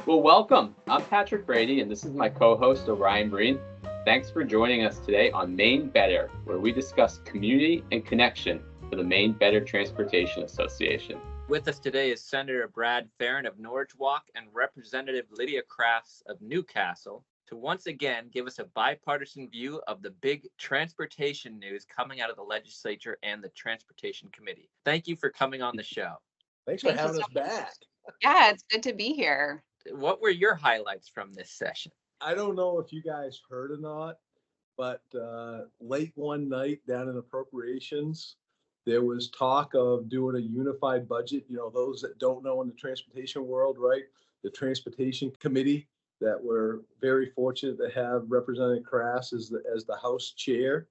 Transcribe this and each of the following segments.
Well, welcome. I'm Patrick Brady, and this is my co host, Orion Breen. Thanks for joining us today on Maine Better, where we discuss community and connection for the Maine Better Transportation Association. With us today is Senator Brad Farrin of Norridgewock and Representative Lydia Crafts of Newcastle to once again give us a bipartisan view of the big transportation news coming out of the legislature and the Transportation Committee. Thank you for coming on the show. Thanks for Thank you having so us back. Yeah, it's good to be here. What were your highlights from this session? I don't know if you guys heard or not, but late one night down in appropriations, there was talk of doing a unified budget. You know, those that don't know in the transportation world, right? The Transportation Committee that we're very fortunate to have Representative Crass as the House Chair.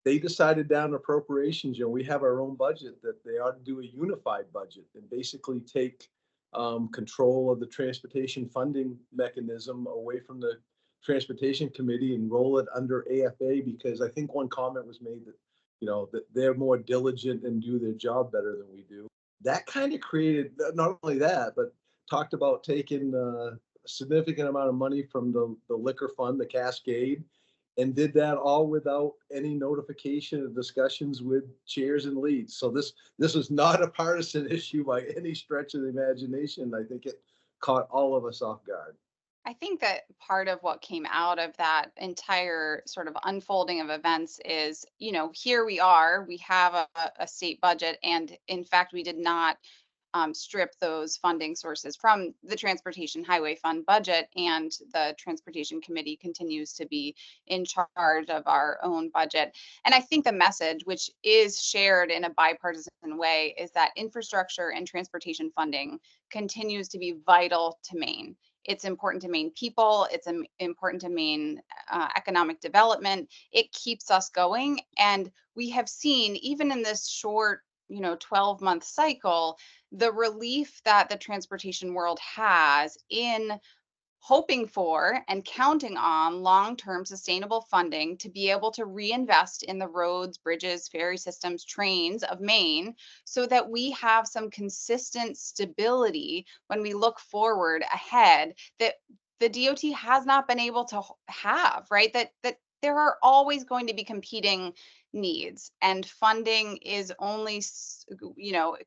They decided down in appropriations, we have our own budget, that they ought to do a unified budget and basically take control of the transportation funding mechanism away from the Transportation Committee and roll it under AFA, because I think one comment was made that, that they're more diligent and do their job better than we do. That kind of created, not only that, but talked about taking a significant amount of money from the liquor fund, the Cascade, and did that all without any notification of discussions with chairs and leads. So this is not a partisan issue by any stretch of the imagination. I think it caught all of us off guard. I think that part of what came out of that entire sort of unfolding of events is, here we are, we have a state budget, and in fact, we did not strip those funding sources from the Transportation Highway Fund budget, and the Transportation Committee continues to be in charge of our own budget. And I think the message, which is shared in a bipartisan way, is that infrastructure and transportation funding continues to be vital to Maine. It's important to Maine people. It's important to Maine economic development. It keeps us going. And we have seen, even in this short 12-month cycle, the relief that the transportation world has in hoping for and counting on long-term sustainable funding to be able to reinvest in the roads, bridges, ferry systems, trains of Maine, so that we have some consistent stability when we look forward ahead, that the DOT has not been able to have, right? That there are always going to be competing needs, and funding is only,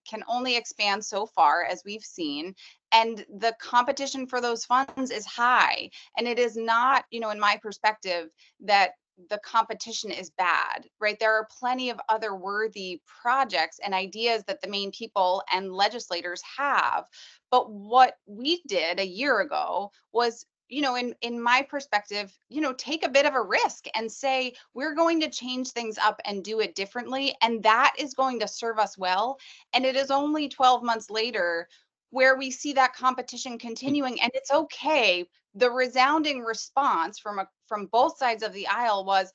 can only expand so far, as we've seen, and the competition for those funds is high. And it is not, in my perspective, that the competition is bad, right? There are plenty of other worthy projects and ideas that the Maine people and legislators have. But what we did a year ago was, in my perspective, take a bit of a risk and say, we're going to change things up and do it differently. And that is going to serve us well. And it is only 12 months later where we see that competition continuing, and it's okay. The resounding response from both sides of the aisle was,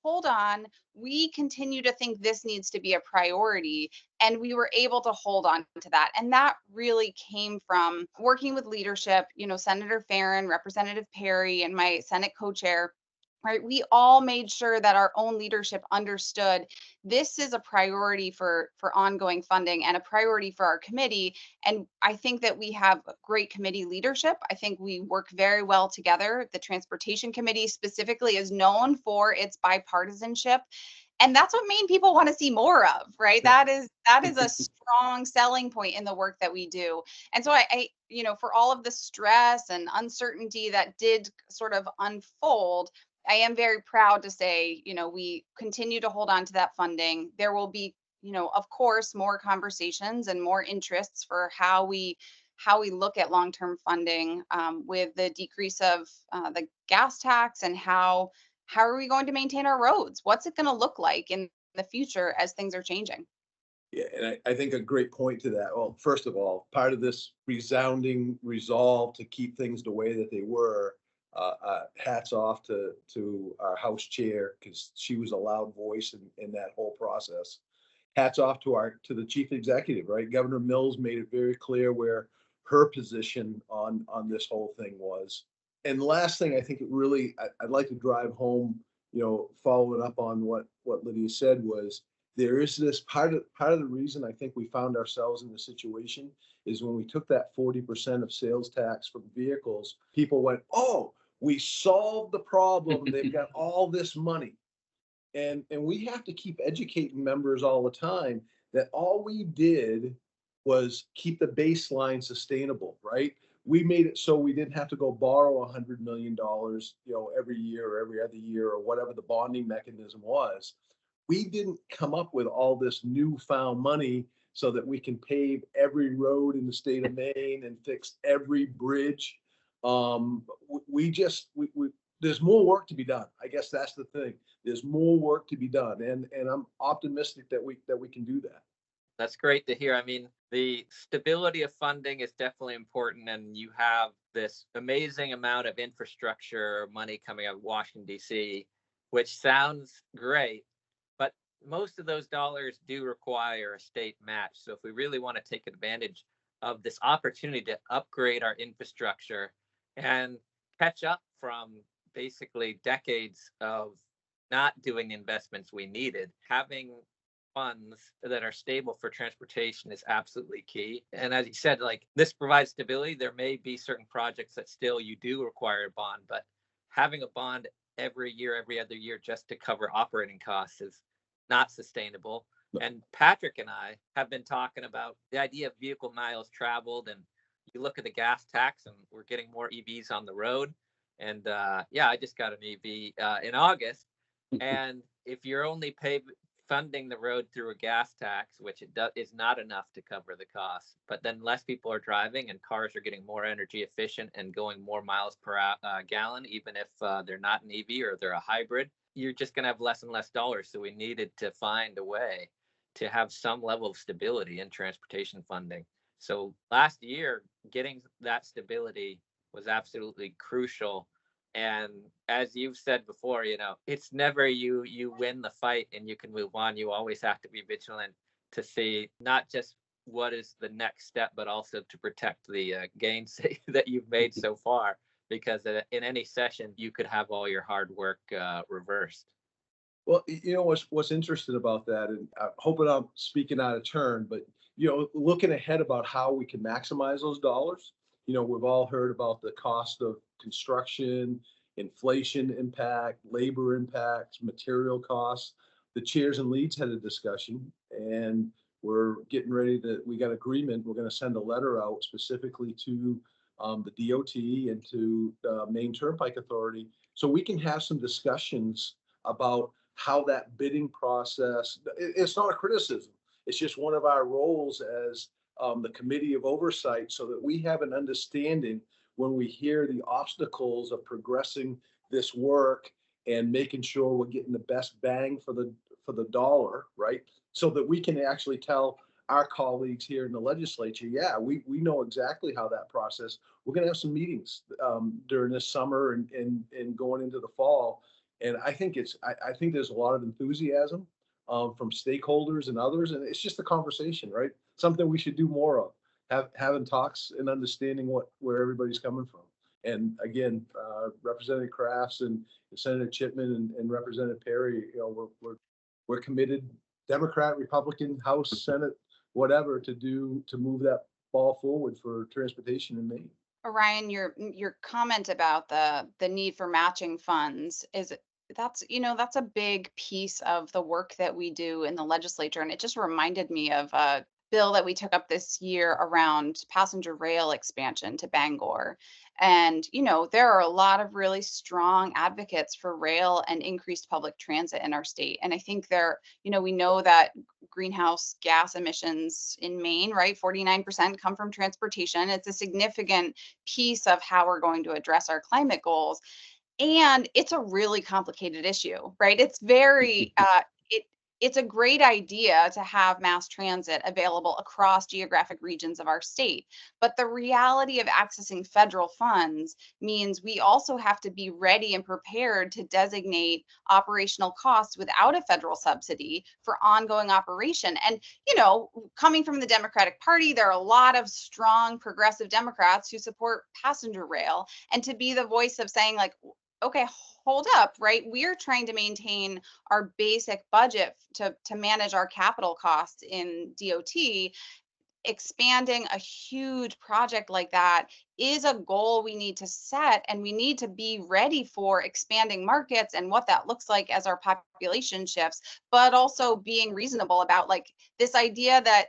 hold on, we continue to think this needs to be a priority. And we were able to hold on to that. And that really came from working with leadership, Senator Farrin, Representative Perry, and my Senate co-chair. Right, we all made sure that our own leadership understood this is a priority for ongoing funding and a priority for our committee. And I think that we have great committee leadership. I think we work very well together. The Transportation Committee specifically is known for its bipartisanship. And that's what Maine people want to see more of, right? Yeah. That is a strong selling point in the work that we do. And so I for all of the stress and uncertainty that did sort of unfold, I am very proud to say, we continue to hold on to that funding. There will be, of course, more conversations and more interests for how we look at long-term funding, with the decrease of the gas tax, and how are we going to maintain our roads? What's it going to look like in the future as things are changing? Yeah, and I think a great point to that. Well, first of all, part of this resounding resolve to keep things the way that they were, hats off to our House Chair, because she was a loud voice in that whole process. Hats off to the Chief Executive, right? Governor Mills made it very clear where her position on this whole thing was. And the last thing I think it really I'd like to drive home, following up on what Lydia said, was there is this part of the reason I think we found ourselves in the situation is when we took that 40% of sales tax from vehicles, people went, oh, we solved the problem. They've got all this money. And we have to keep educating members all the time that all we did was keep the baseline sustainable, right? We made it so we didn't have to go borrow $100 million, every year or every other year or whatever the bonding mechanism was. We didn't come up with all this newfound money so that we can pave every road in the state of Maine and fix every bridge. There's more work to be done. I guess that's the thing. There's more work to be done, and I'm optimistic that we can do that. That's great to hear. I mean, the stability of funding is definitely important, and you have this amazing amount of infrastructure money coming out of Washington, D.C., which sounds great, but most of those dollars do require a state match. So if we really want to take advantage of this opportunity to upgrade our infrastructure and catch up from basically decades of not doing the investments we needed, having funds that are stable for transportation is absolutely key. And as you said, like, this provides stability. There may be certain projects that still you do require a bond, but having a bond every year, every other year, just to cover operating costs is not sustainable. No. And Patrick and I have been talking about the idea of vehicle miles traveled, and you look at the gas tax, and we're getting more EVs on the road. And I just got an EV in August. And if you're only funding the road through a gas tax, which is not enough to cover the cost, but then less people are driving and cars are getting more energy efficient and going more miles per gallon, even if they're not an EV or they're a hybrid, you're just going to have less and less dollars. So we needed to find a way to have some level of stability in transportation funding. So last year, getting that stability was absolutely crucial. And as you've said before, it's never you win the fight and you can move on. You always have to be vigilant to see not just what is the next step, but also to protect the gains that you've made so far, because in any session, you could have all your hard work reversed. Well, what's interesting about that, and I'm hoping I'm speaking out of turn, but, looking ahead about how we can maximize those dollars. We've all heard about the cost of construction, inflation impact, labor impacts, material costs. The chairs and leads had a discussion, and we're getting ready we got agreement. We're going to send a letter out specifically to the DOT and to the Maine Turnpike Authority, so we can have some discussions about how that bidding process, it's not a criticism. It's just one of our roles as the committee of oversight, so that we have an understanding when we hear the obstacles of progressing this work and making sure we're getting the best bang for the dollar, right? So that we can actually tell our colleagues here in the legislature, we know exactly how that process. We're going to have some meetings during this summer and going into the fall, and I think there's a lot of enthusiasm from stakeholders and others, and it's just a conversation, right? Something we should do more of, having talks and understanding where everybody's coming from. And again, Representative Crafts and Senator Chipman and Representative Perry, we're committed, Democrat, Republican, House, Senate, whatever, to move that ball forward for transportation in Maine. Ryan, your comment about the need for matching funds that's a big piece of the work that we do in the legislature. And it just reminded me of a bill that we took up this year around passenger rail expansion to Bangor. And, there are a lot of really strong advocates for rail and increased public transit in our state. And I think we know that greenhouse gas emissions in Maine, right, 49% come from transportation. It's a significant piece of how we're going to address our climate goals. And it's a really complicated issue, right? It's very, it's a great idea to have mass transit available across geographic regions of our state. But the reality of accessing federal funds means we also have to be ready and prepared to designate operational costs without a federal subsidy for ongoing operation. And, coming from the Democratic Party, there are a lot of strong progressive Democrats who support passenger rail. And to be the voice of saying, like, okay, hold up, right? We're trying to maintain our basic budget to manage our capital costs in DOT. expanding a huge project like that is a goal we need to set, and we need to be ready for expanding markets and what that looks like as our population shifts, but also being reasonable about like this idea that,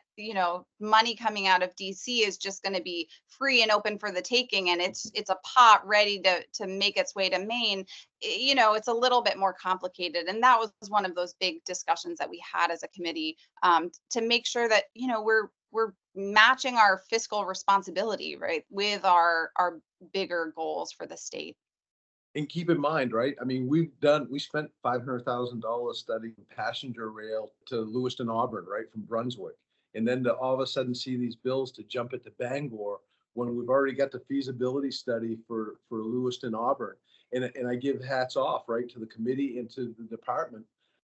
money coming out of DC is just going to be free and open for the taking, and it's a pot ready to make its way to Maine. It's a little bit more complicated, and that was one of those big discussions that we had as a committee, to make sure that we're matching our fiscal responsibility, right, with our bigger goals for the state. And keep in mind, right? I mean, we spent $500,000 studying passenger rail to Lewiston, Auburn, right, from Brunswick. And then to all of a sudden see these bills to jump it to Bangor when we've already got the feasibility study for Lewiston, Auburn. And I give hats off, right, to the committee and to the Department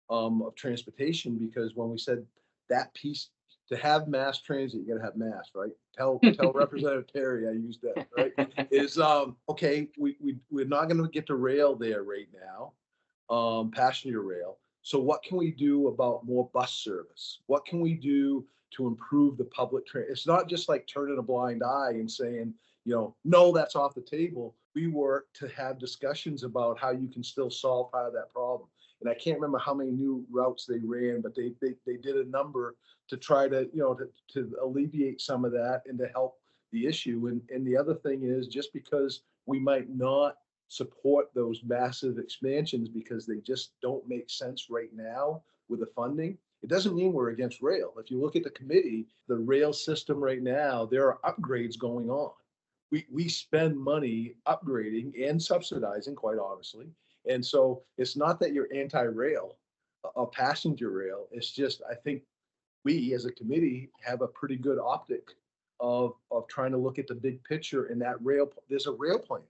of Transportation, because when we said that piece, to have mass transit, you got to have mass, right? Tell Representative Terry I used that, right? Is okay, we're not going to get to rail there right now, passenger rail. So what can we do about more bus service? What can we do to improve the public transit? It's not just like turning a blind eye and saying, no, that's off the table. We work to have discussions about how you can still solve part of that problem. And I can't remember how many new routes they ran, but they did a number to try to, to alleviate some of that and to help the issue. And the other thing is, just because we might not support those massive expansions because they just don't make sense right now with the funding, it doesn't mean we're against rail. If you look at the committee, the rail system right now, there are upgrades going on. We spend money upgrading and subsidizing, quite honestly. And so it's not that you're anti-rail, passenger rail. It's just, I think we as a committee have a pretty good optic of trying to look at the big picture. And that there's a rail plan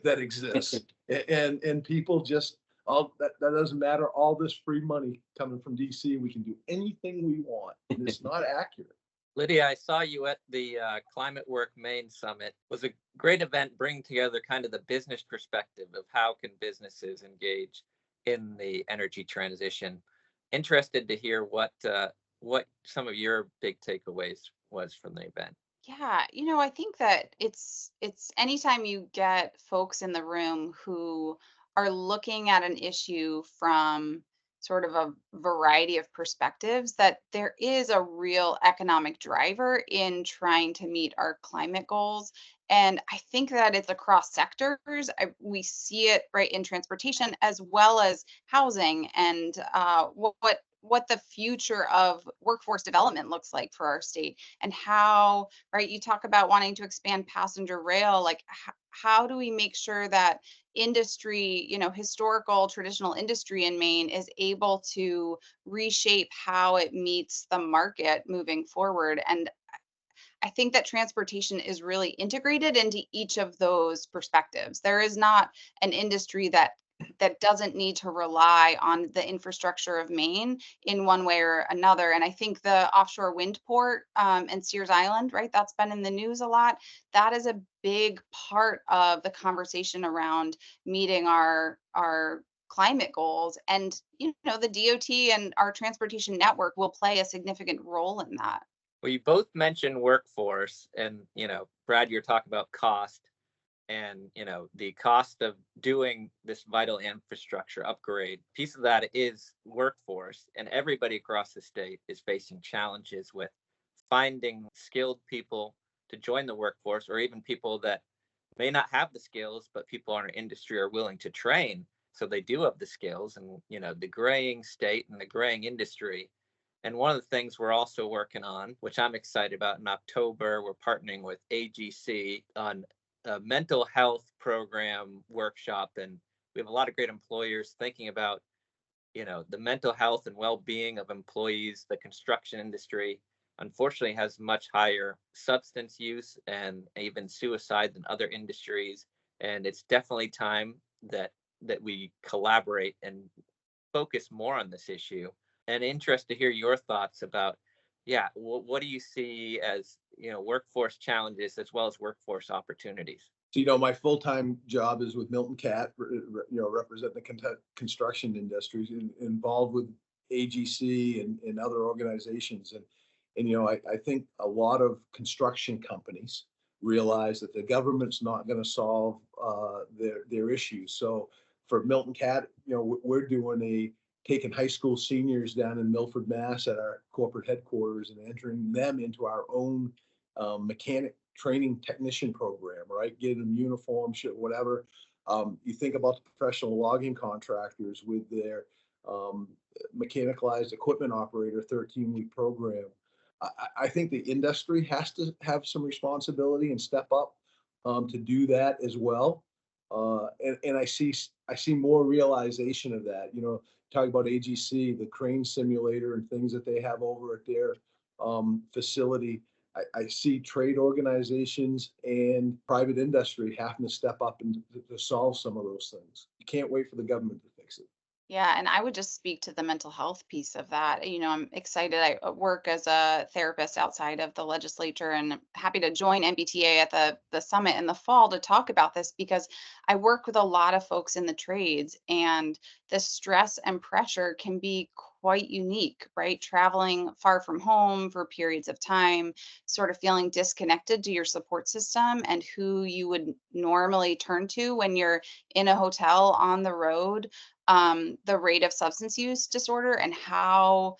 that exists, and people just, that doesn't matter. All this free money coming from DC, we can do anything we want, and it's not accurate. Lydia, I saw you at the Climate Work Maine Summit. It was a great event, bringing together kind of the business perspective of how can businesses engage in the energy transition. Interested to hear what some of your big takeaways was from the event. Yeah, I think that it's anytime you get folks in the room who are looking at an issue from sort of a variety of perspectives, that there is a real economic driver in trying to meet our climate goals. And I think that it's across sectors. We see it right in transportation as well as housing, and what the future of workforce development looks like for our state, and how, right, you talk about wanting to expand passenger rail, like how do we make sure that industry, historical traditional industry in Maine is able to reshape how it meets the market moving forward. And I think that transportation is really integrated into each of those perspectives. There is not an industry that doesn't need to rely on the infrastructure of Maine in one way or another. And I think the offshore wind port, and Sears Island, right, that's been in the news a lot. That is a big part of the conversation around meeting our climate goals. And, the DOT and our transportation network will play a significant role in that. Well, you both mentioned workforce, and, Brad, you're talking about cost. And, the cost of doing this vital infrastructure upgrade, piece of that is workforce. And everybody across the state is facing challenges with finding skilled people to join the workforce, or even people that may not have the skills, but people in our industry are willing to train. So they do have the skills, and, the graying state and the graying industry. And one of the things we're also working on, which I'm excited about, in October, we're partnering with AGC on a mental health program workshop, and we have a lot of great employers thinking about the mental health and well-being of employees. The construction industry unfortunately has much higher substance use and even suicide than other industries, and it's definitely time that we collaborate and focus more on this issue. And interested to hear your thoughts about, what do you see as workforce challenges as well as workforce opportunities? So, my full-time job is with Milton Cat, represent the construction industries, involved with AGC and other organizations. And, I think a lot of construction companies realize that the government's not going to solve their issues. So for Milton Cat, we're doing taking high school seniors down in Milford, Mass at our corporate headquarters and entering them into our own mechanic training technician program, right? Getting them uniform, shit, whatever. You think about the professional logging contractors with their mechanicalized equipment operator 13-week program. I think the industry has to have some responsibility and step up to do that as well. And I see more realization of that. Talk about AGC, the crane simulator and things that they have over at their facility. I see trade organizations and private industry having to step up and to solve some of those things. You can't wait for the government to fix it. Yeah, and I would just speak to the mental health piece of that. I'm excited. I work as a therapist outside of the legislature and I'm happy to join MBTA at the summit in the fall to talk about this because I work with a lot of folks in the trades and the stress and pressure can be quite unique, right? Traveling far from home for periods of time, sort of feeling disconnected to your support system and who you would normally turn to when you're in a hotel on the road. The rate of substance use disorder and how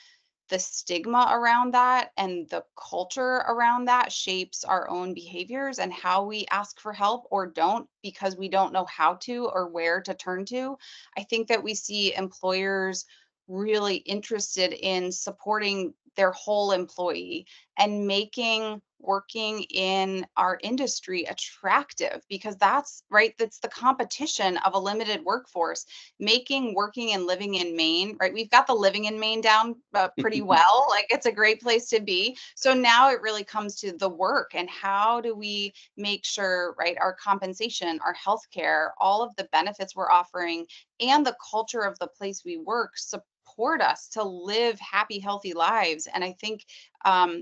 the stigma around that and the culture around that shapes our own behaviors and how we ask for help or don't because we don't know how to or where to turn to. I think that we see employers really interested in supporting their whole employee and making working in our industry attractive because that's right, that's the competition of a limited workforce, making working and living in Maine, right? We've got the living in Maine down pretty well. Like it's a great place to be. So now it really comes to the work and how do we make sure, right, our compensation, our healthcare, all of the benefits we're offering and the culture of the place we work support us to live happy, healthy lives. And I think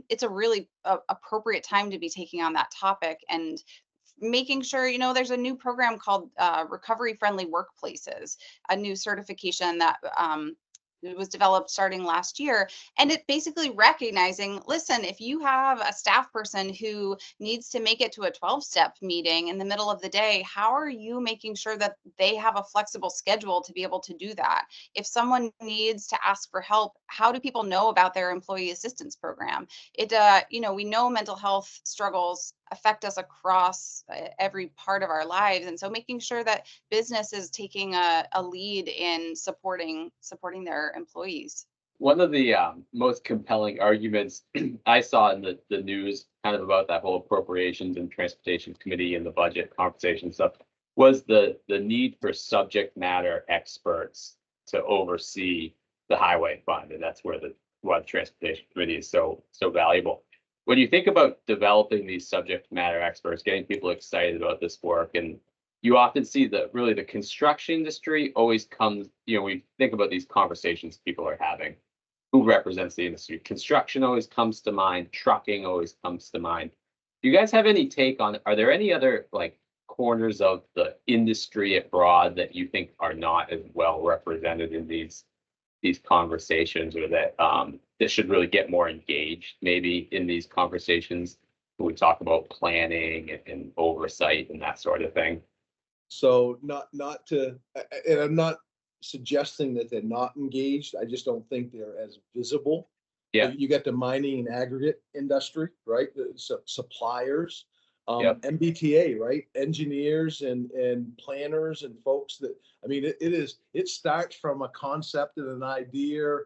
it's a really appropriate time to be taking on that topic and making sure, there's a new program called Recovery Friendly Workplaces, a new certification that it was developed starting last year. And it basically recognizing, listen, if you have a staff person who needs to make it to a 12-step meeting in the middle of the day, how are you making sure that they have a flexible schedule to be able to do that? If someone needs to ask for help, how do people know about their employee assistance program? We know mental health struggles affect us across every part of our lives. And so making sure that business is taking a lead in supporting their employees. One of the most compelling arguments I saw in the news kind of about that whole appropriations and transportation committee and the budget conversation stuff was the need for subject matter experts to oversee the highway fund. And that's why the transportation committee is so valuable. When you think about developing these subject matter experts, getting people excited about this work, and you often see the construction industry always comes, we think about these conversations people are having. Who represents the industry? Construction always comes to mind. Trucking always comes to mind. Do you guys have any take on, are there any other corners of the industry abroad that you think are not as well represented in these conversations, or that should really get more engaged maybe in these conversations when we talk about planning and oversight and that sort of thing? So not to, and I'm not suggesting that they're not engaged. I just don't think they're as visible. Yeah. You got the mining and aggregate industry, right? The suppliers, Yep. MBTA, right? Engineers and planners and folks that, it starts from a concept and an idea,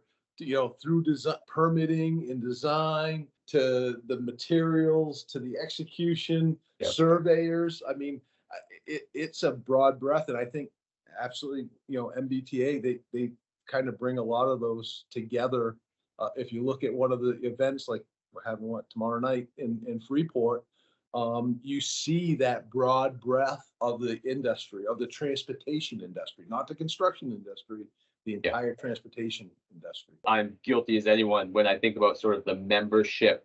through design, permitting and design to the materials, to the execution, Yep. surveyors. It's a broad breadth. And I think absolutely, MBTA, they kind of bring a lot of those together. If you look at one of the events, like we're having tomorrow night in Freeport, you see that broad breadth of the industry, of the transportation industry, not the construction industry, the entire transportation industry. I'm guilty as anyone. When I think about sort of the membership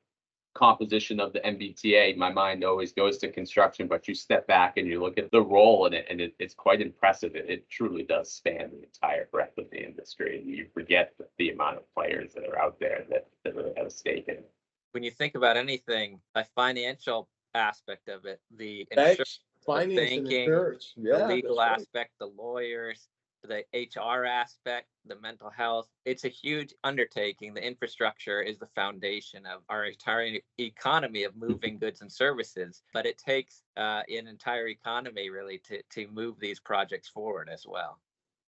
composition of the MBTA, my mind always goes to construction, but you step back and you look at the role in it, and it's quite impressive. It truly does span the entire breadth of the industry, and you forget the amount of players that are out there that really have a stake in it. when you think about anything, a financial aspect of it, the Banks, insurance, the finance and banking, insurance. the Yeah, legal that's right. aspect, the lawyers, the HR aspect, the mental health. It's a huge undertaking. The infrastructure is the foundation of our entire economy of moving goods and services. But it takes an entire economy really to move these projects forward as well.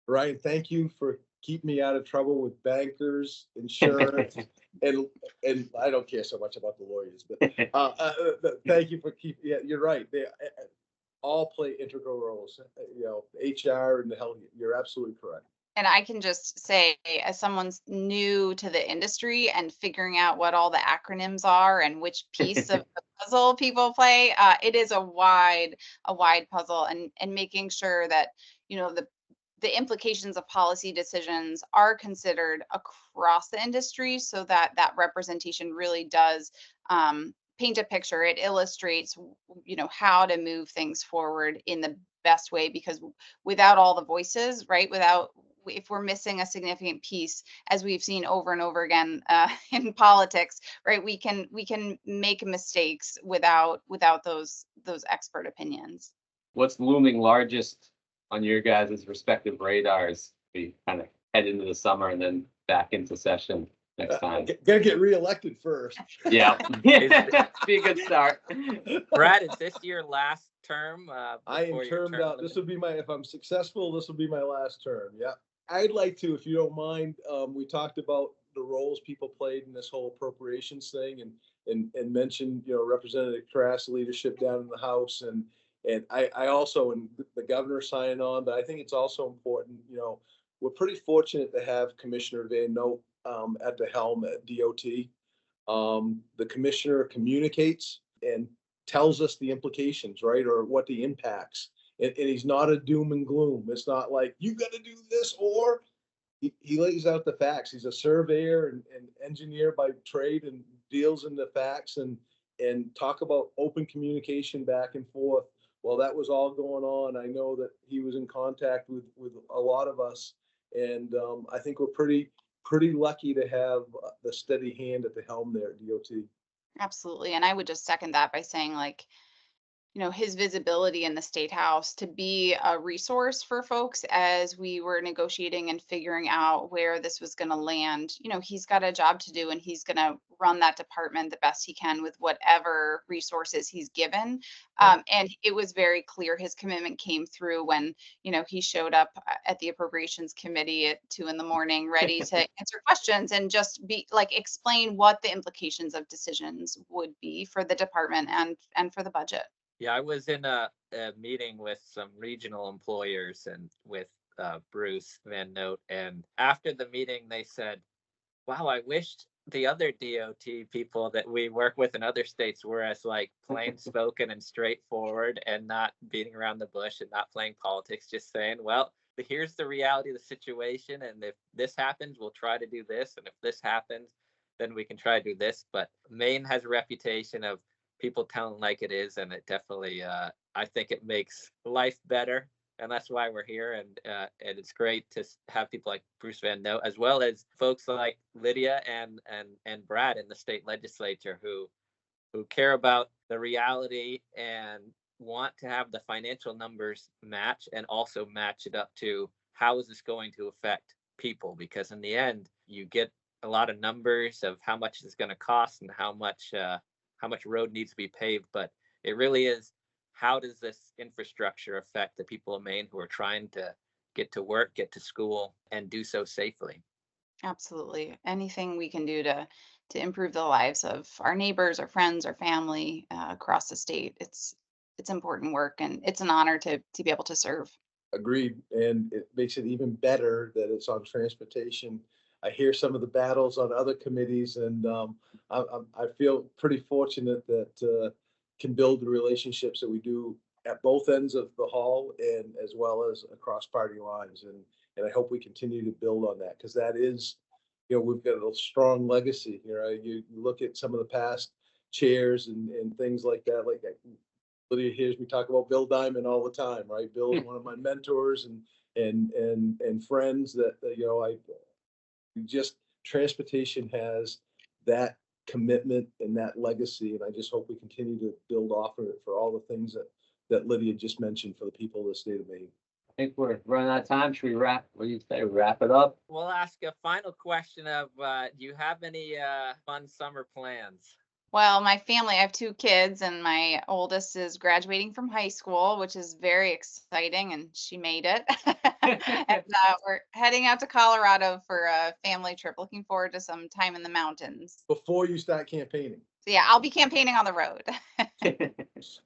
Ryan, thank you for keeping me out of trouble with bankers, insurance, and I don't care so much about the lawyers, but thank you for keeping. Yeah, you're right. They all play integral roles. HR and the health. You're absolutely correct. And I can just say, as someone's new to the industry and figuring out what all the acronyms are and which piece of the puzzle people play, it is a wide puzzle, and making sure that, the implications of policy decisions are considered across the industry, so that that representation really does paint a picture. It illustrates, how to move things forward in the best way, because without all the voices, right, if we're missing a significant piece, as we've seen over and over again in politics, right, we can make mistakes without those expert opinions. What's looming largest on your guys' respective radars? We kind of head into the summer and then back into session next time. Gotta get reelected first. Yeah. Be a good start. Brad, is this your last term? I am termed out. This will be if I'm successful, this will be my last term. Yeah. I'd like to, if you don't mind, we talked about the roles people played in this whole appropriations thing, and mentioned, Representative Crass' leadership down in the House, and I also, and the governor signing on, but I think it's also important, we're pretty fortunate to have Commissioner Van Note at the helm at DOT. The commissioner communicates and tells us the implications, right, or what the impacts. And he's not a doom and gloom. It's not like, you got to do this, or he lays out the facts. He's a surveyor and engineer by trade, and deals in the facts, and talk about open communication back and forth. Well, that was all going on. I know that he was in contact with a lot of us, and I think we're pretty lucky to have the steady hand at the helm there at DOT. Absolutely. And I would just second that by saying, like, his visibility in the state house to be a resource for folks as we were negotiating and figuring out where this was going to land. He's got a job to do, and he's going to run that department the best he can with whatever resources he's given. And it was very clear his commitment came through when, he showed up at the appropriations committee at 2 a.m, ready to answer questions and just explain what the implications of decisions would be for the department and for the budget. Yeah, I was in a meeting with some regional employers and with Bruce Van Note. And after the meeting, they said, wow, I wished the other DOT people that we work with in other states were as plain spoken and straightforward, and not beating around the bush and not playing politics, just saying, well, here's the reality of the situation. And if this happens, we'll try to do this. And if this happens, then we can try to do this. But Maine has a reputation of people telling like it is, and it definitely I think it makes life better, and that's why we're here. And it's great to have people like Bruce Van Note, as well as folks like Lydia and Brad in the state legislature, who care about the reality and want to have the financial numbers match, and also match it up to how is this going to affect people, because in the end you get a lot of numbers of how much it's going to cost and how much road needs to be paved, but it really is, how does this infrastructure affect the people of Maine who are trying to get to work, get to school, and do so safely? Absolutely. Anything we can do to improve the lives of our neighbors, our friends, our family across the state, it's important work, and it's an honor to be able to serve. Agreed. And it makes it even better that it's on transportation. I hear some of the battles on other committees, and I feel pretty fortunate that can build the relationships that we do at both ends of the hall, and as well as across party lines. And I hope we continue to build on that, because that is, we've got a strong legacy. You look at some of the past chairs and things like that. Like Lydia hears me talk about Bill Diamond all the time, right? Bill is one of my mentors and friends that, just transportation has that commitment and that legacy. And I just hope we continue to build off of it for all the things that Lydia just mentioned for the people of the state of Maine. I think we're running out of time. Should we wrap? What do you say? Wrap it up? We'll ask a final question of, do you have any fun summer plans? Well, my family, I have 2 kids, and my oldest is graduating from high school, which is very exciting, and she made it. And we're heading out to Colorado for a family trip. Looking forward to some time in the mountains. Before you start campaigning. So yeah, I'll be campaigning on the road.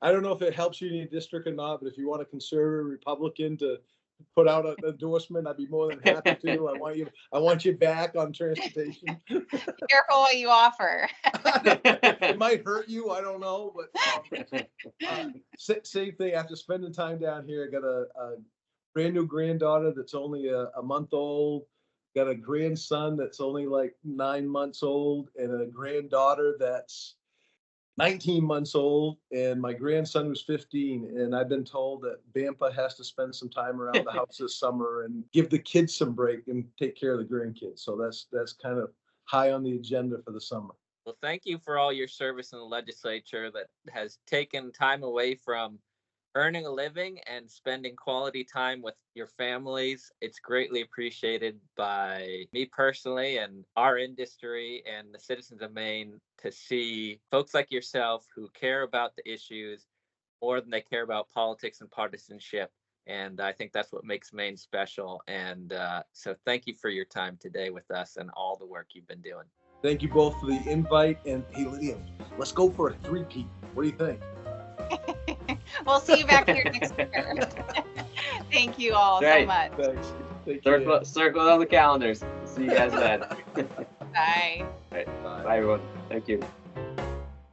I don't know if it helps you in your district or not, but if you want a conservative Republican to put out an endorsement, I'd be more than happy to. I want you back on transportation. Careful what you offer. It might hurt you, I don't know, but same thing. After spending time down here, I got a brand new granddaughter that's only a month old. Got a grandson that's only like 9 months old, and a granddaughter that's 19 months old, and my grandson was 15. And I've been told that Bampa has to spend some time around the house this summer and give the kids some break and take care of the grandkids. So that's kind of high on the agenda for the summer. Well, thank you for all your service in the legislature that has taken time away from earning a living and spending quality time with your families. It's greatly appreciated by me personally and our industry and the citizens of Maine to see folks like yourself who care about the issues more than they care about politics and partisanship. And I think that's what makes Maine special. And so thank you for your time today with us and all the work you've been doing. Thank you both for the invite. And hey, Lydia, let's go for a 3-peat. What do you think? We'll see you back here next year. Thank you all so much. Thanks. Circle it on the calendars. See you guys then. Bye. All right. Bye, everyone. Thank you.